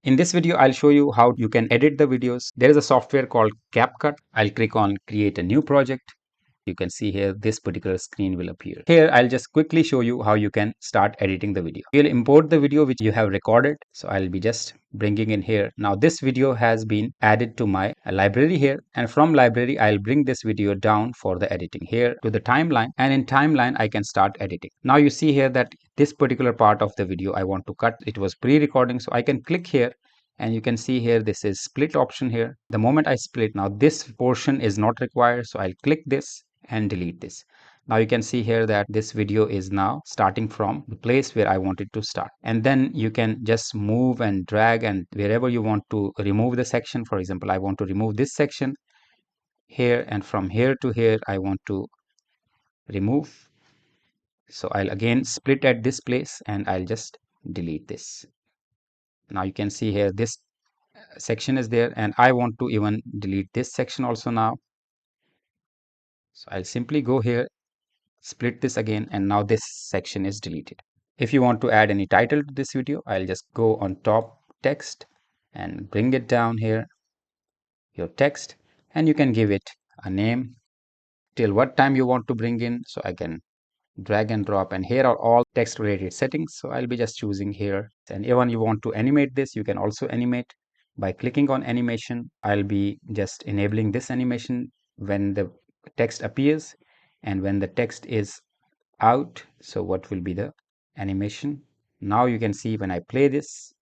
In this video, I'll show you how you can edit the videos. There is a software called Capcut. I'll click on create a new project. You can see here this particular screen will appear. Here I'll just quickly show you how you can start editing the video. You'll import the video which you have recorded. So I'll be just bringing in here. Now this video has been added to my library here, and from library I'll bring this video down for the editing here to the timeline, and in timeline I can start editing. Now you see here that this particular part of the video I want to cut. It was pre-recording, so I can click here. And you can see here this is split option here. The moment I split, now this portion is not required, so I'll click this and delete this. Now you can see here that this video is now starting from the place where I wanted to start, and then you can just move and drag, and wherever you want to remove the section. For example, I want to remove this section here, and from here to here I want to remove. So I'll again split at this place and I'll just delete this. Now you can see here this section is there, and I want to even delete this section also now. So I'll simply go here, split this again, and now this section is deleted. If you want to add any title to this video, I'll just go on top text and bring it down here, your text, and you can give it a name till what time you want to bring in. So I can drag and drop, and here are all text related settings. So I'll be just choosing here, and even you want to animate this, you can also animate by clicking on animation. I'll be just enabling this animation when the text appears and when the text is out. So what will be the animation? Now you can see when I play this,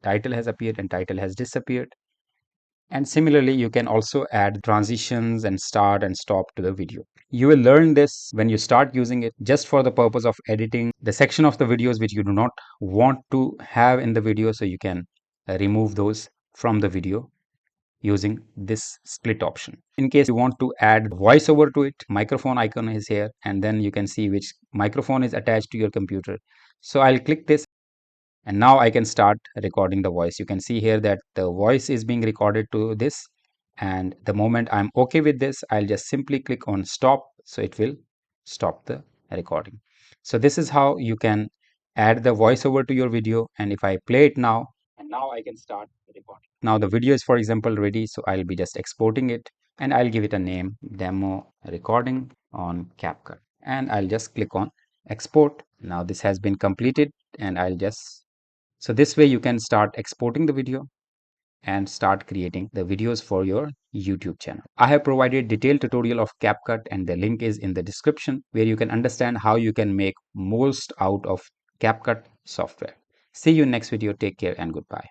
title has appeared and title has disappeared. And similarly, you can also add transitions and start and stop to the video. You will learn this when you start using it, just for the purpose of editing the section of the videos which you do not want to have in the video. So you can remove those from the video using this split option. In case you want to add voiceover to it, microphone icon is here, and then you can see which microphone is attached to your computer. So I'll click this, and now I can start recording the voice. You can see here that the voice is being recorded to this, and the moment I'm okay with this, I'll just simply click on stop, so it will stop the recording. So this is how you can add the voiceover to your video. And if I play it now, and now I can start recording. Now the video is, for example, ready, so I'll be just exporting it, and I'll give it a name, demo recording on Capcut, and I'll just click on export. Now this has been completed, and I'll just, so this way you can start exporting the video and start creating the videos for your YouTube channel. I have provided detailed tutorial of CapCut, and the link is in the description, where you can understand how you can make most out of CapCut software. See you in next video. Take care and goodbye.